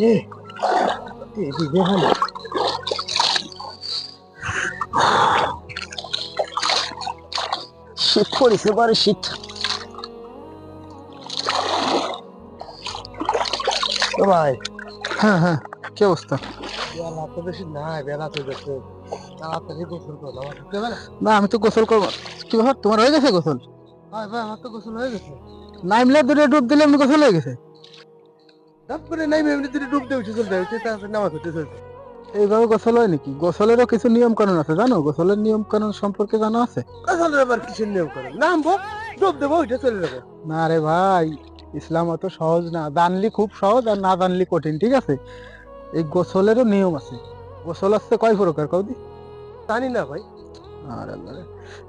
রে এদিকে ভালো শীত পড়েছে, বারে শীত। ও ভাই, হ্যাঁ হ্যাঁ, কি অবস্থা? বেলা তো বেশি নাই, বেলা তো যাচ্ছে, তাড়াতাড়ি গোসল করো, আমার ঢুকতে হবে না? না, আমি তো গোসল করবো। কি ব্যাপার, তোমার হয়ে গেছে গোসল? ভাই ভাই, আমার তো গোসল হয়ে গেছে। নাইমলে দুটো ডুব দিলে এমনি গোসল হয়ে গেছে? তারপরে নাই এমনি তুই ডুব দিয়ে উঠে চলতে হচ্ছে, তারপরে নামাজ হতে চলছে। এইভাবে গোসল হয় নাকি? গোসলেরও কিছু নিয়ম কানুন আছে জানো? গোসলের নিয়ম কানুন সম্পর্কে জানা আছে? গোসলের আবার কিসের নিয়ম করে? নামবো, ডুব দেবো, উঠে চলে যাবো। না রে ভাই, ইসলাম অত সহজ না। জানলি খুব সহজ, আর না জানলি কঠিন, ঠিক আছে? এই গোসলেরও নিয়ম আছে। গোসল আছে কয় প্রকার কৌদি? জানি না ভাই। আর আল্লাহ রে,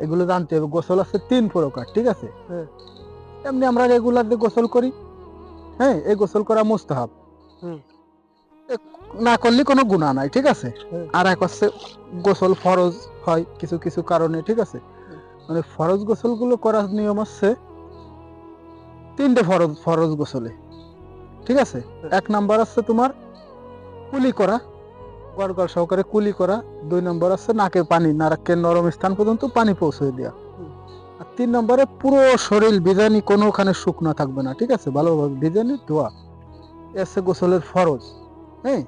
এগুলো জানতে হবে। গোসল আছে 3 প্রকার, ঠিক আছে? হ্যাঁ। এমনি আমরা রেগুলার যে গোসল করি, হ্যাঁ, এই গোসল করা মুস্তাহাব। হুম। না করলে কোনো গুনাহ নাই, ঠিক আছে? হুম। আর এক হচ্ছে গোসল ফরজ হয় কিছু কিছু কারণে, ঠিক আছে? মানে ফরজ গোসল গুলো করার নিয়ম হচ্ছে 3টে ফরজ। ফরজ গোসলে, ঠিক আছে? 1 নাম্বার আছে তোমার কুলি করা, গড়গড় সহকারে কুলি করা। 2 নম্বর আছে নাকে পানি, নাকের নরম স্থান পর্যন্ত পানি পৌঁছে দেওয়া। আর 3 নম্বরে পুরো শরীর ভিজানি, কোনোখানে শুকনো থাকবে না, ঠিক আছে? ভালোভাবে ভিজানি ধোয়া। এ আছে গোসলের ফরজ, হ্যাঁ।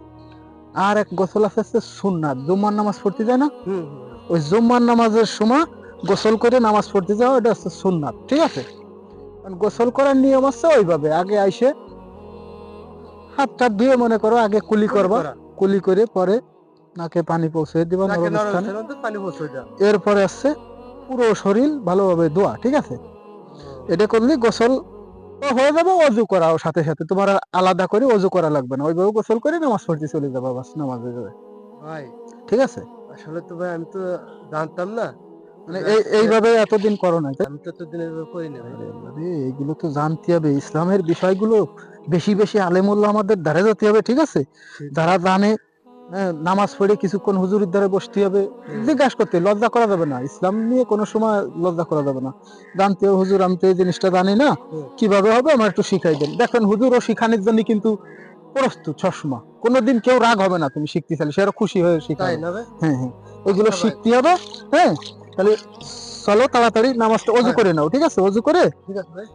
আর এক গোসল আছে সুন্নাত। জুম্মার নামাজ পড়তে যায় না, ওই জুম্মার নামাজের সময় গোসল করে নামাজ পড়তে যাওয়া, এটা হচ্ছে সুন্নাত, ঠিক আছে? গোসল করার নিয়ম আছে ওইভাবে, আগে আইসে হাত টাত ধুয়ে, মনে করো আগে কুলি করবা, কুলি করে পরে নাকে পানি পৌঁছে দিবা নরম স্থানে। এরপরে আসছে পুরো শরীর ভালোভাবে ধোয়া, ঠিক আছে? এটা করলে গোসল হয়ে যাবে। অজু করাও সাথে সাথে, তোমার আলাদা করে অজু করা লাগবে না, ওইভাবে গোসল করে নামাজ পড়তে চলে যাবা, বাস নামাজে যাবে। ভাই ঠিক আছে? আসলে তো ভাই আমি তো জানতাম না, মানে এইভাবে এতদিন করো না? আমি তো এতদিন এভাবে করি না ভাই। এইগুলো তো জানতে হবে, ইসলামের বিষয়গুলো বেশি বেশি আলেমুল্লাহ আমাদের ধারে যেতে হবে, ঠিক আছে? যারা জানে, নামাজ পড়ে কিছুক্ষণ হুজুরের দ্বারা বসতে হবে, জিজ্ঞাসা করতে, লজ্জা করা যাবে না। ইসলাম নিয়ে কোনো সময় লজ্জা করা যাবে না। জানতে হবে, হুজুর আমি তো এই জিনিসটা জানি না, কিভাবে হবে আমার একটু শিখাই দেন। দেখেন হুজুর ও শিখানোর জন্য কিন্তু প্রস্তুত সবসময়। কোনোদিন কেউ রাগ হবে না তুমি শিখতে চাইলে, সেটা খুশি হয়ে শিখাবে। হ্যাঁ হ্যাঁ, এগুলো শিখতে হবে। হ্যাঁ, তাহলে চলো তাড়াতাড়ি নামাজটা অজু করে নাও, ঠিক আছে? অজু করে ঠিক আছে ভাই।